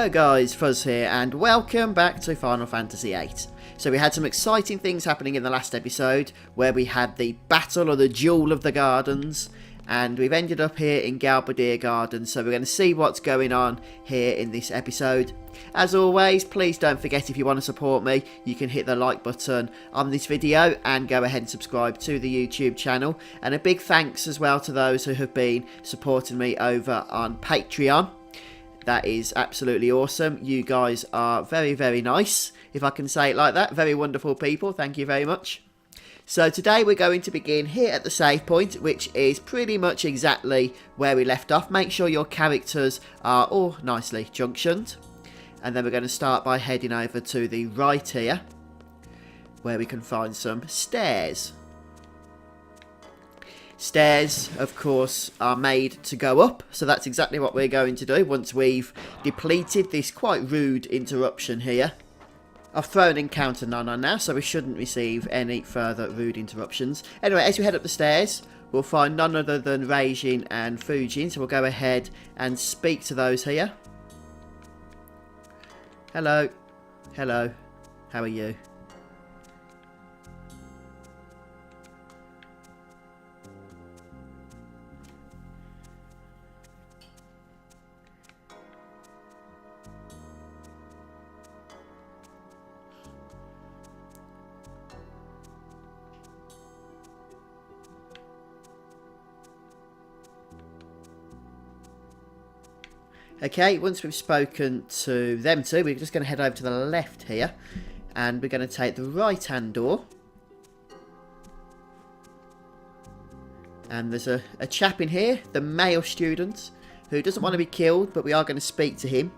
Hello guys, Fuzz here, and welcome back to Final Fantasy VIII. So we had some exciting things happening in the last episode, where we had the battle or the duel of the gardens, and we've ended up here in Galbadia Gardens, so we're going to see what's going on here in this episode. As always, please don't forget, if you want to support me, you can hit the like button on this video and go ahead and subscribe to the YouTube channel. And a big thanks as well to those who have been supporting me over on Patreon. That is absolutely awesome. You guys are very, very nice, if I can say it like that. Very wonderful people. Thank you very much. So today we're going to begin here at the save point, which is pretty much exactly where we left off. Make sure your characters are all nicely junctioned. And then we're going to start by heading over to the right here, where we can find some stairs. Stairs, of course, are made to go up, so that's exactly what we're going to do once we've depleted this quite rude interruption here. I've thrown encounter none on now, so we shouldn't receive any further rude interruptions. Anyway, as we head up the stairs, we'll find none other than Reijin and Fujin, so we'll go ahead and speak to those here. Hello. Hello. How are you? Okay, once we've spoken to them two, we're just going to head over to the left here. And we're going to take the right-hand door. And there's a chap in here, the male student, who doesn't want to be killed, but we are going to speak to him.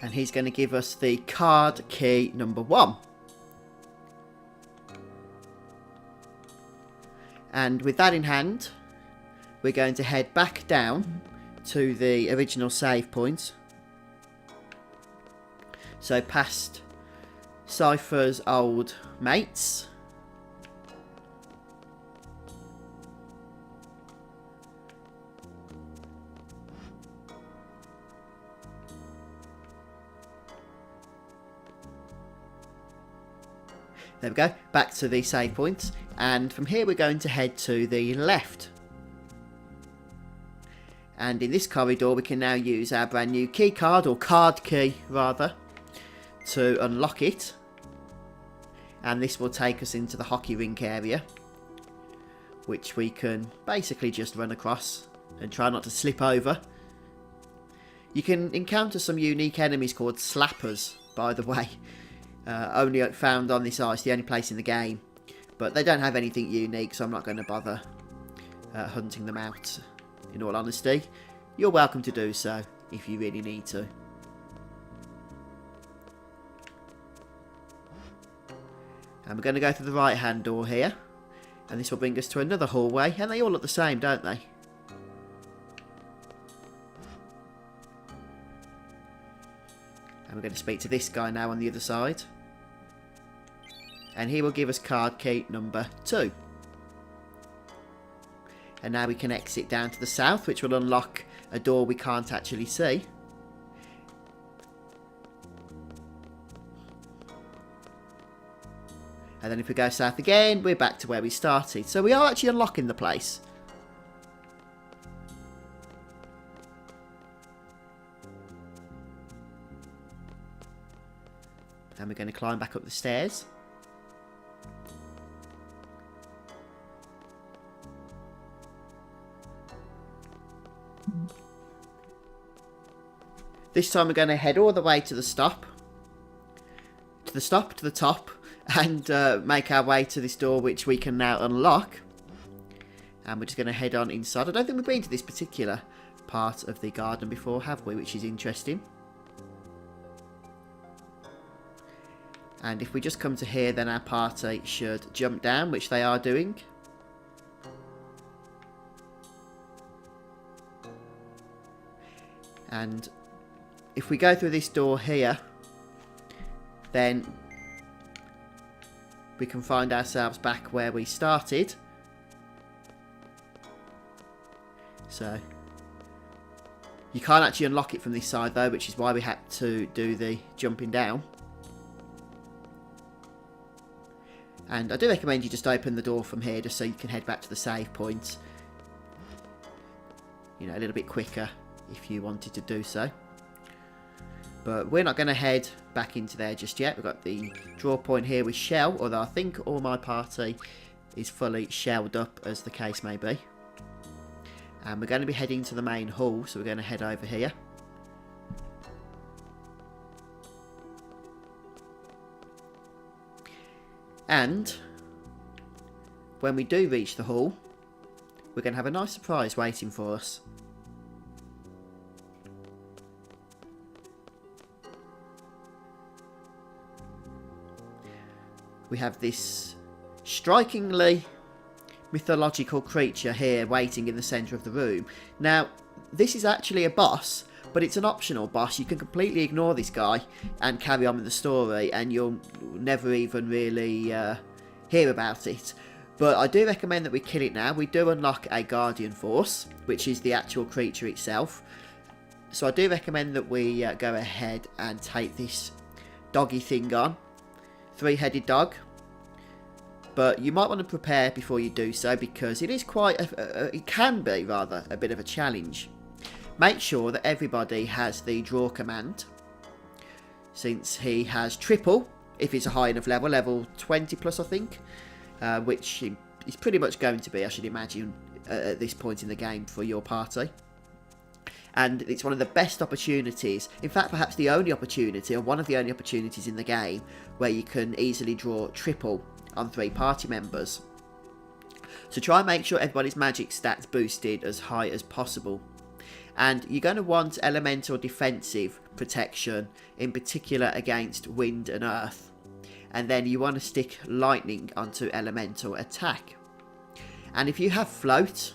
And he's going to give us the card key number 1. And with that in hand, we're going to head back down to the original save point. So past Cypher's old mates. There we go, back to the save point. And from here we're going to head to the left. And in this corridor we can now use our brand new key card, or card key rather, to unlock it. And this will take us into the hockey rink area, which we can basically just run across and try not to slip over. You can encounter some unique enemies called slappers, by the way. Only found on this ice, the only place in the game. But they don't have anything unique, so I'm not going to bother hunting them out, in all honesty. You're welcome to do so, if you really need to. And we're going to go through the right-hand door here. And this will bring us to another hallway. And they all look the same, don't they? And we're going to speak to this guy now on the other side. And he will give us card key number 2. And now we can exit down to the south, which will unlock a door we can't actually see. And then if we go south again, we're back to where we started. So we are actually unlocking the place. And we're going to climb back up the stairs. This time we're going to head all the way to the top, and make our way to this door, which we can now unlock. And we're just going to head on inside. I don't think we've been to this particular part of the garden before, have we? Which is interesting. And if we just come to here, then our party should jump down, which they are doing. And if we go through this door here, then we can find ourselves back where we started. So you can't actually unlock it from this side though, which is why we had to do the jumping down. And I do recommend you just open the door from here just so you can head back to the save point. You know, a little bit quicker if you wanted to do so. But we're not going to head back into there just yet. We've got the draw point here with Shell, although I think all my party is fully shelled up, as the case may be. And we're going to be heading to the main hall, so we're going to head over here. And when we do reach the hall, we're going to have a nice surprise waiting for us. We have this strikingly mythological creature here waiting in the centre of the room. Now, this is actually a boss, but it's an optional boss. You can completely ignore this guy and carry on with the story, and you'll never even really hear about it. But I do recommend that we kill it now. We do unlock a Guardian Force, which is the actual creature itself. So I do recommend that we go ahead and take this doggy thing on. Three-headed dog. But you might want to prepare before you do so, because it is quite, it can be rather, a bit of a challenge. Make sure that everybody has the draw command, since he has triple, if it's a high enough level, level 20 plus I think, which is pretty much going to be, I should imagine, at this point in the game for your party. And it's one of the best opportunities, in fact perhaps the only opportunity, or one of the only opportunities in the game, where you can easily draw triple on 3 party members. So try and make sure everybody's magic stats boosted as high as possible. And you're going to want elemental defensive protection, in particular against wind and earth. And then you want to stick lightning onto elemental attack. And if you have float,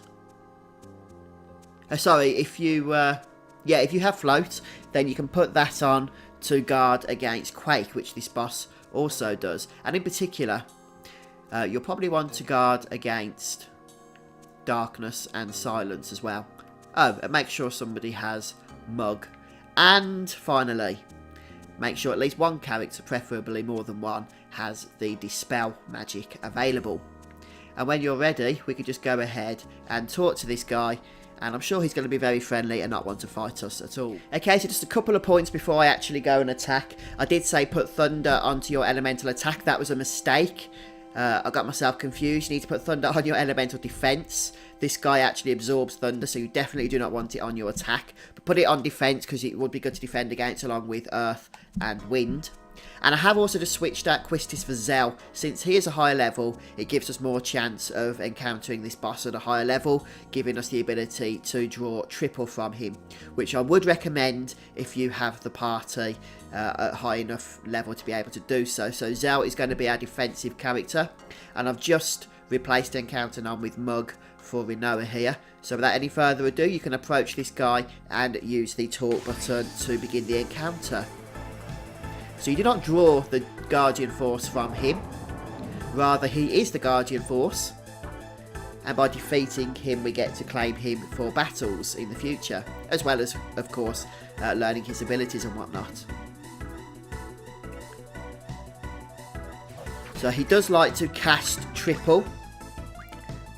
if you have float, then you can put that on to guard against quake, which this boss also does. And in particular, you'll probably want to guard against darkness and silence as well. Oh, and make sure somebody has mug. And finally, make sure at least one character, preferably more than one, has the dispel magic available. And when you're ready, we can just go ahead and talk to this guy, and I'm sure he's going to be very friendly and not want to fight us at all. Okay, so just a couple of points before I actually go and attack. I did say put thunder onto your elemental attack. That was a mistake. I got myself confused. You need to put thunder on your elemental defense. This guy actually absorbs thunder, so you definitely do not want it on your attack. But put it on defense, because it would be good to defend against, along with earth and wind. And I have also just switched out Quistis for Zell. Since he is a higher level, it gives us more chance of encountering this boss at a higher level, giving us the ability to draw triple from him, which I would recommend if you have the party at high enough level to be able to do so. So Zell is going to be our defensive character, and I've just replaced Encounter None with Mug for Renoa here. So without any further ado, you can approach this guy and use the talk button to begin the encounter. So you do not draw the Guardian Force from him, rather he is the Guardian Force, and by defeating him we get to claim him for battles in the future, as well as, of course, learning his abilities and whatnot. So he does like to cast triple.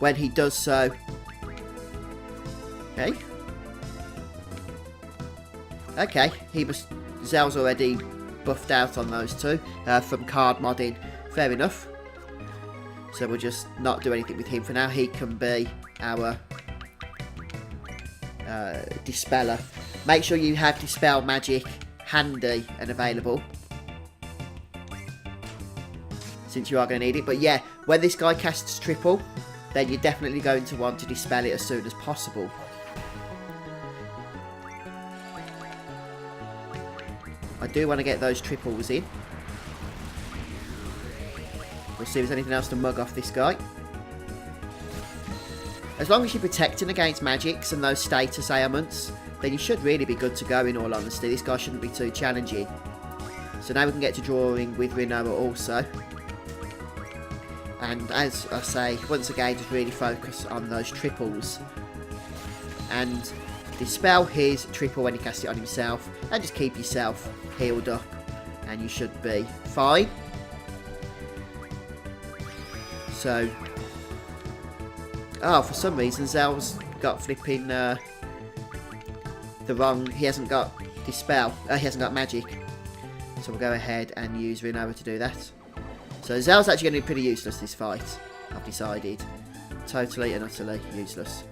When he does so, okay, Zell's already buffed out on those two from card modding. Fair enough. So we'll just not do anything with him for now. He can be our dispeller. Make sure you have dispel magic handy and available, since you are going to need it. But yeah, when this guy casts triple, then you're definitely going to want to dispel it as soon as possible. I do want to get those triples in. We'll see if there's anything else to mug off this guy. As long as you're protecting against magics and those status ailments, then you should really be good to go, in all honesty. This guy shouldn't be too challenging. So now we can get to drawing with Renoa also. And as I say, once again, just really focus on those triples. And dispel his triple when he casts it on himself. And just keep yourself healed up. And you should be fine. So... oh, for some reason, Zell's got flipping the wrong... he hasn't got dispel. He hasn't got magic. So we'll go ahead and use Renoa to do that. So Zell's actually going to be pretty useless this fight, I've decided. Totally and utterly useless.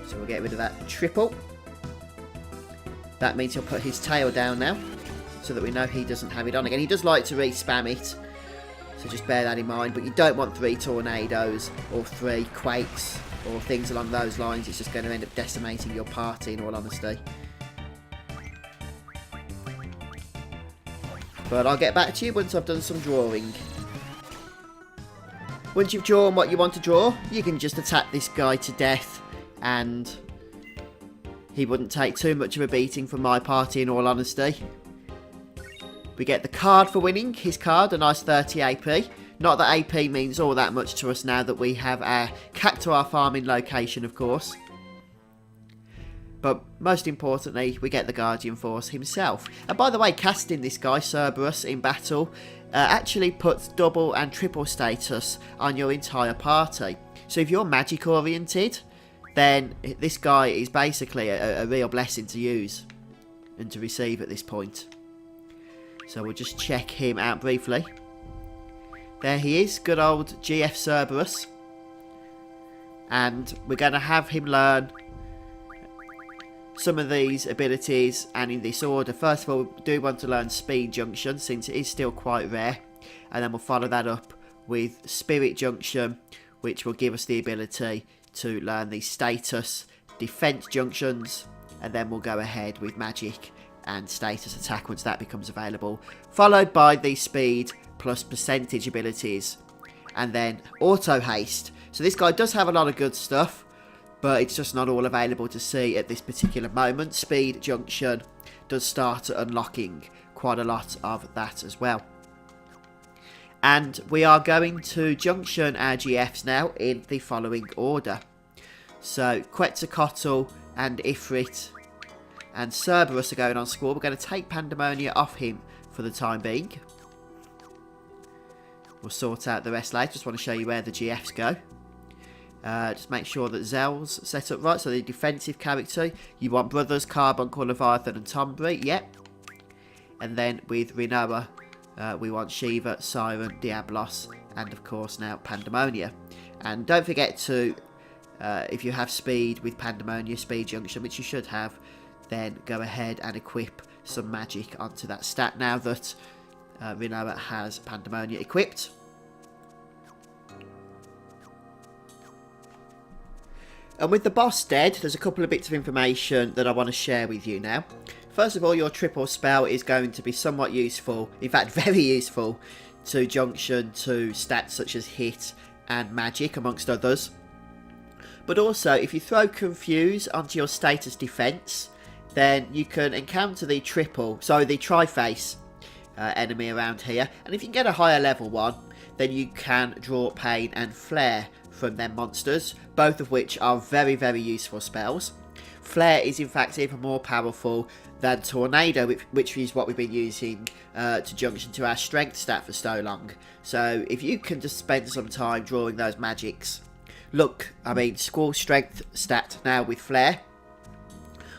So we'll get rid of that triple. That means he'll put his tail down now, so that we know he doesn't have it on again. He does like to re-spam it, so just bear that in mind. But you don't want 3 tornadoes or 3 quakes or things along those lines. It's just going to end up decimating your party, in all honesty. But I'll get back to you once I've done some drawing. Once you've drawn what you want to draw, you can just attack this guy to death, and he wouldn't take too much of a beating from my party, in all honesty. We get the card for winning, his card, a nice 30 AP. Not that AP means all that much to us now that we have our Cactuar farming location, of course. But most importantly, we get the Guardian Force himself. And by the way, casting this guy, Cerberus, in battle, actually puts double and triple status on your entire party. So if you're magic oriented, then this guy is basically a real blessing to use and to receive at this point. So we'll just check him out briefly. There he is, good old GF Cerberus. And we're going to have him learn some of these abilities, and in this order. First of all, we do want to learn Speed Junction, since it is still quite rare. And then we'll follow that up with Spirit Junction, which will give us the ability to learn the status defense junctions, and then we'll go ahead with magic and status attack once that becomes available, followed by the speed plus percentage abilities, and then auto haste. So this guy does have a lot of good stuff, but it's just not all available to see at this particular moment. Speed junction does start unlocking quite a lot of that as well. And we are going to junction our GFs now in the following order. So Quetzalcoatl and Ifrit and Cerberus are going on score. We're going to take Pandemonia off him for the time being. We'll sort out the rest later. Just want to show you where the GFs go. Just make sure that Zell's set up right. So the defensive character, you want Brothers, Carbuncle, Leviathan and Tombury. Yep. And then with Renoa, we want Shiva, Siren, Diablos, and of course now Pandemonia. And don't forget to, if you have speed with Pandemonia, Speed Junction, which you should have, then go ahead and equip some magic onto that stat now that Renoa has Pandemonia equipped. And with the boss dead, there's a couple of bits of information that I want to share with you now. First of all, your triple spell is going to be somewhat useful, in fact very useful, to junction to stats such as hit and magic, amongst others. But also, if you throw Confuse onto your status defense, then you can encounter the tri-face enemy around here. And if you can get a higher level one, then you can draw Pain and Flare from them monsters, both of which are very, very useful spells. Flare is in fact even more powerful than Tornado, which is what we've been using to junction to our strength stat for so long. So if you can just spend some time drawing those magics. Look, I mean, Squall strength stat now with Flare,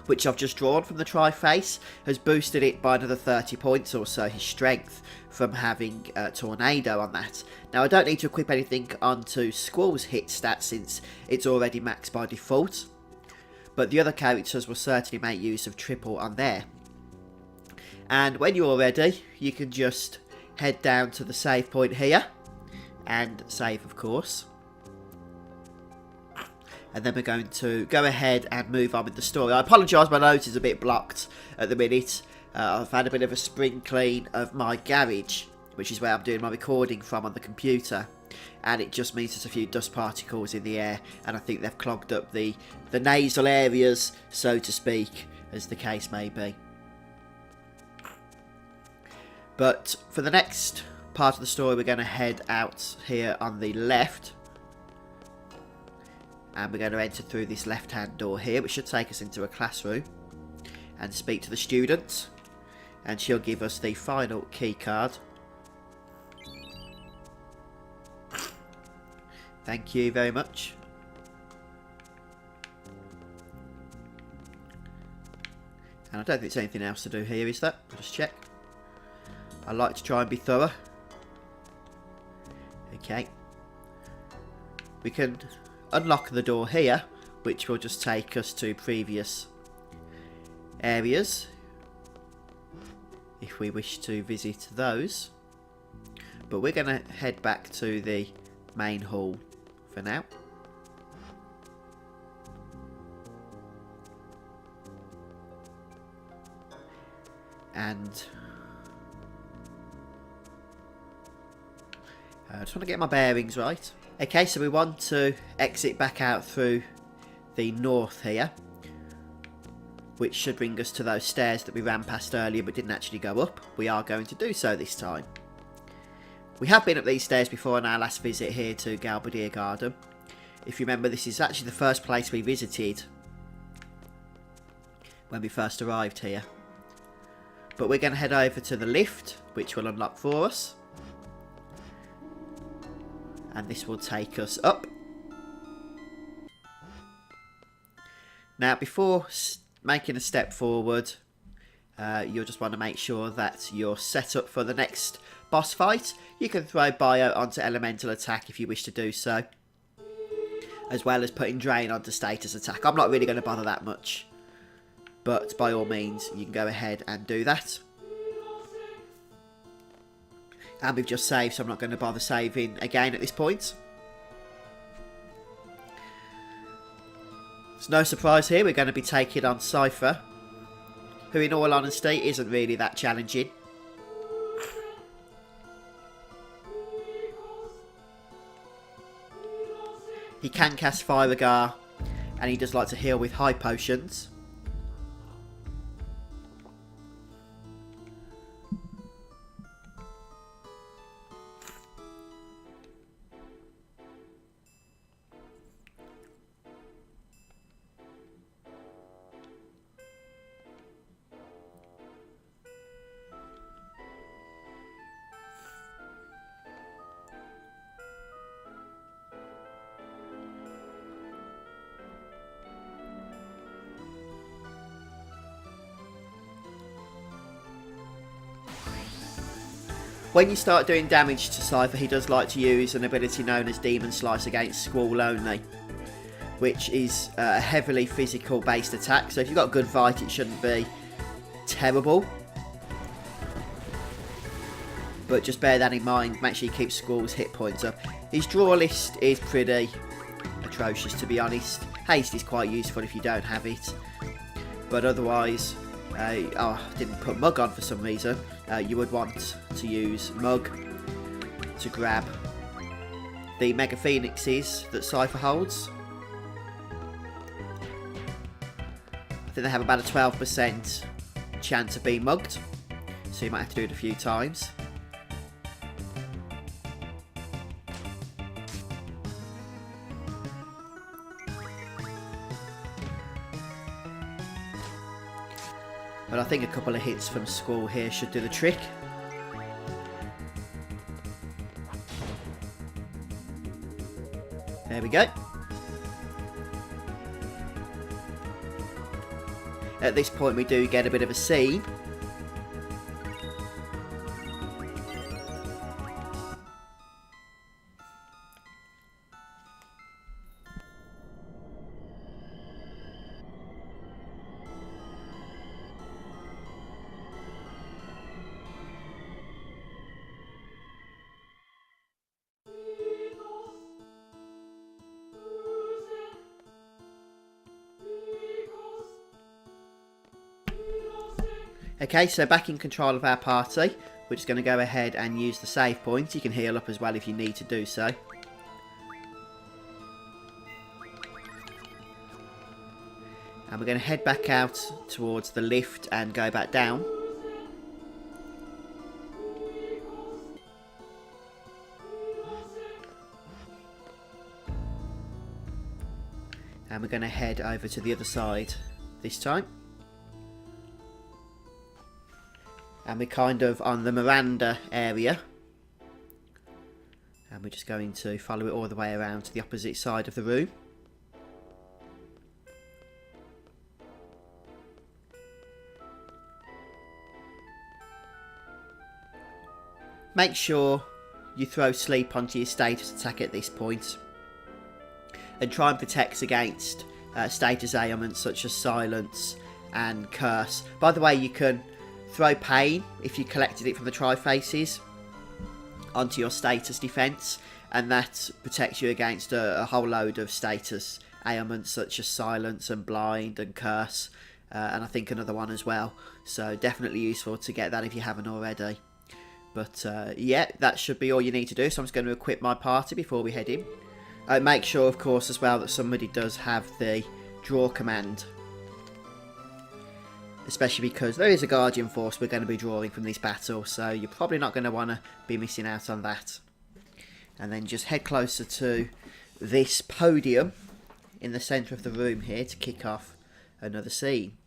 which I've just drawn from the tri-face, has boosted it by another 30 points or so, his strength, from having Tornado on that. Now, I don't need to equip anything onto Squall's hit stat since it's already maxed by default, but the other characters will certainly make use of triple on there. And when you're ready, you can just head down to the save point here, and save, of course. And then we're going to go ahead and move on with the story. I apologise, my nose is a bit blocked at the minute. I've had a bit of a spring clean of my garage, which is where I'm doing my recording from on the computer, and it just means there's a few dust particles in the air, and I think they've clogged up the nasal areas, so to speak, as the case may be. But for the next part of the story, we're going to head out here on the left, and we're going to enter through this left hand door here, which should take us into a classroom, and speak to the student, and she'll give us the final key card. Thank you very much. And I don't think there's anything else to do here, is there? I'll just check. I like to try and be thorough. Okay. We can unlock the door here, which will just take us to previous areas if we wish to visit those. But we're going to head back to the main hall for now. And I just want to get my bearings right. Okay, so we want to exit back out through the north here, which should bring us to those stairs that we ran past earlier but didn't actually go up. We are going to do so this time. We have been up these stairs before on our last visit here to Galbadia Garden. If you remember, this is actually the first place we visited when we first arrived here. But we're going to head over to the lift, which will unlock for us. And this will take us up. Now, before making a step forward, you'll just want to make sure that you're set up for the next boss fight. You can throw Bio onto elemental attack if you wish to do so, as well as putting Drain onto status attack. I'm not really going to bother that much, but by all means you can go ahead and do that. And we've just saved, so I'm not going to bother saving again at this point. It's no surprise here, we're going to be taking on Cypher, who in all honesty isn't really that challenging. He can cast Fire Gar, and he does like to heal with high potions. When you start doing damage to Cypher, he does like to use an ability known as Demon Slice against Squall only, which is a heavily physical based attack, so if you've got good fight it shouldn't be terrible. But just bear that in mind, make sure you keep Squall's hit points up. His draw list is pretty atrocious, to be honest. Haste is quite useful if you don't have it, but otherwise, oh, I didn't put Mug on for some reason. You would want to use Mug to grab the Mega Phoenixes that Cypher holds. I think they have about a 12% chance of being mugged, so you might have to do it a few times. But I think a couple of hits from Squall here should do the trick. There we go. At this point we do get a bit of a scene. Okay, so back in control of our party. We're just going to go ahead and use the save point. You can heal up as well if you need to do so. And we're going to head back out towards the lift and go back down. And we're going to head over to the other side this time. And we're kind of on the Miranda area. And we're just going to follow it all the way around to the opposite side of the room. Make sure you throw sleep onto your status attack at this point. And try and protect against status ailments such as silence and curse. By the way, you can throw pain if you collected it from the Tri-Faces onto your status defense, and that protects you against a whole load of status ailments such as silence and blind and curse, and I think another one as well. So definitely useful to get that if you haven't already. But yeah, that should be all you need to do. So I'm just going to equip my party before we head in. Make sure, of course, as well that somebody does have the draw command. Especially because there is a Guardian Force we're going to be drawing from this battle, so you're probably not going to want to be missing out on that. And then just head closer to this podium in the centre of the room here to kick off another scene.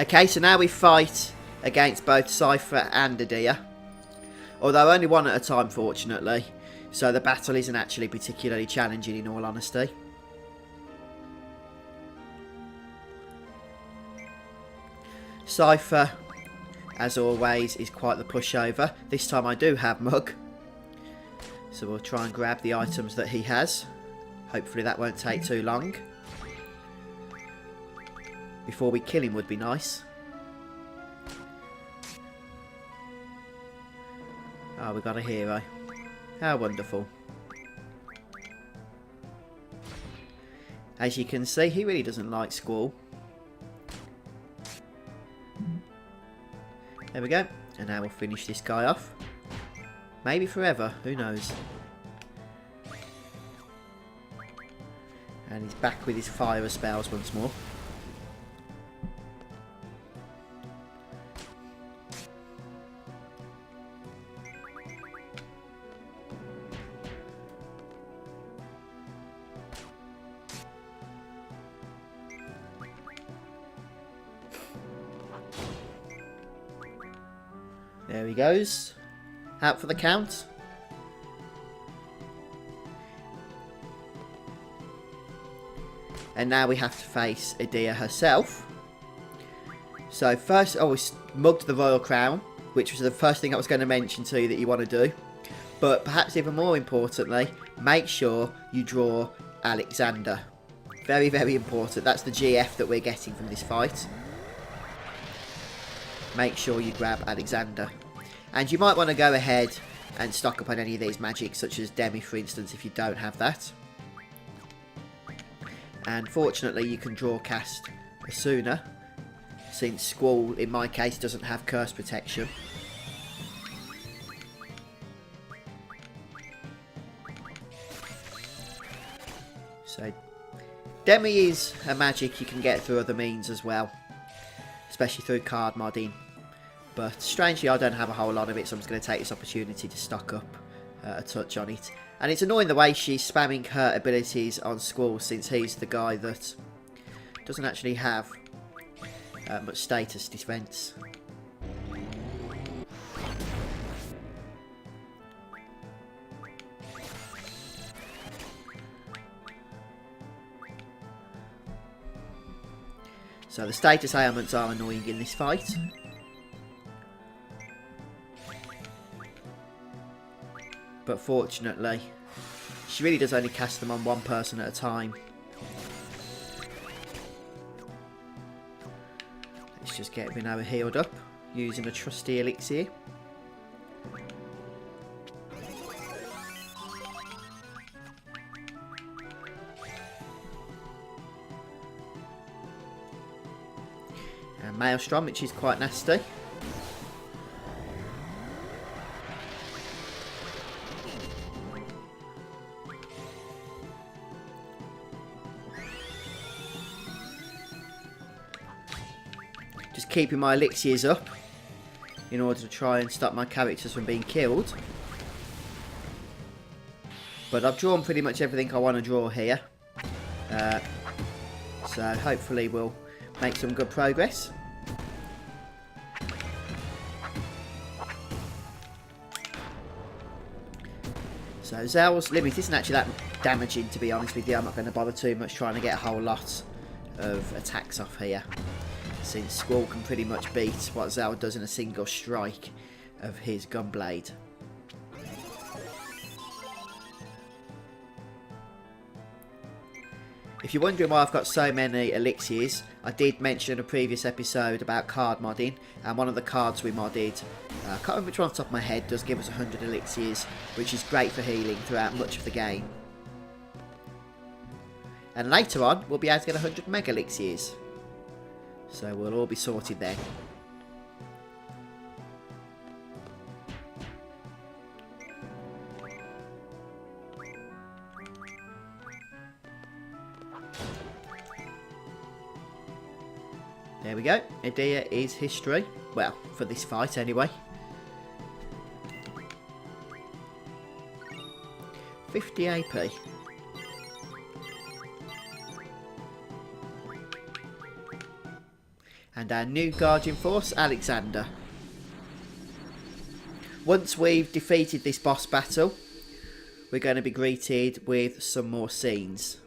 Okay, so now we fight against both Cypher and Adia. Although only one at a time, fortunately. So the battle isn't actually particularly challenging, in all honesty. Cypher, as always, is quite the pushover. This time I do have Mug. So we'll try and grab the items that he has. Hopefully that won't take too long. Before we kill him would be nice. Oh, we got a hero. How wonderful. As you can see, he really doesn't like Squall. There we go. And now we'll finish this guy off. Maybe forever, who knows. And he's back with his fire spells once more. There he goes. Out for the count. And now we have to face Adia herself. So first, we mugged the Royal Crown, which was the first thing I was going to mention to you that you want to do. But perhaps even more importantly, make sure you draw Alexander. Very, very important. That's the GF that we're getting from this fight. Make sure you grab Alexander. And you might want to go ahead and stock up on any of these magics, such as Demi, for instance, if you don't have that. And fortunately, you can draw cast sooner, since Squall, in my case, doesn't have curse protection. So, Demi is a magic you can get through other means as well, especially through card modding. But strangely, I don't have a whole lot of it, so I'm just going to take this opportunity to stock up a touch on it. And it's annoying the way she's spamming her abilities on Squall, since he's the guy that Doesn't actually have much status defense. So the status ailments are annoying in this fight. But fortunately, she really does only cast them on one person at a time. Let's just get Rinoa healed up using a trusty elixir. And Maelstrom, which is quite nasty. Just keeping my elixirs up in order to try and stop my characters from being killed. But I've drawn pretty much everything I want to draw here. So hopefully we'll make some good progress. So Zell's limit isn't actually that damaging, to be honest with you. I'm not going to bother too much trying to get a whole lot of attacks off here, since Squall can pretty much beat what Zell does in a single strike of his Gunblade. If you're wondering why I've got so many elixirs, I did mention in a previous episode about card modding, and one of the cards we modded, I can't remember which one off the top of my head, does give us 100 elixirs, which is great for healing throughout much of the game. And later on, we'll be able to get 100 mega elixirs. So we'll all be sorted then. There we go. Edea is history. Well, for this fight anyway. 50 AP. And our new Guardian Force, Alexander. Once we've defeated this boss battle, we're going to be greeted with some more scenes.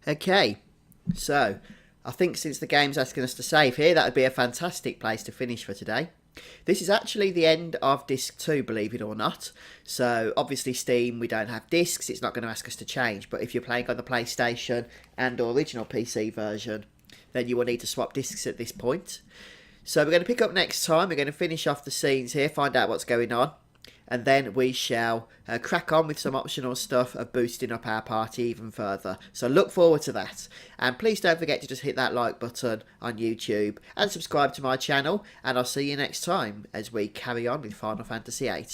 Okay, so I think since the game's asking us to save here, that would be a fantastic place to finish for today. This is actually the end of Disc 2, believe it or not. So obviously Steam, we don't have discs, it's not going to ask us to change. But if you're playing on the PlayStation and original PC version, then you will need to swap discs at this point. So we're going to pick up next time. We're going to finish off the scenes here, find out what's going on. And then we shall crack on with some optional stuff of boosting up our party even further. So look forward to that. And please don't forget to just hit that like button on YouTube and subscribe to my channel. And I'll see you next time as we carry on with Final Fantasy VIII.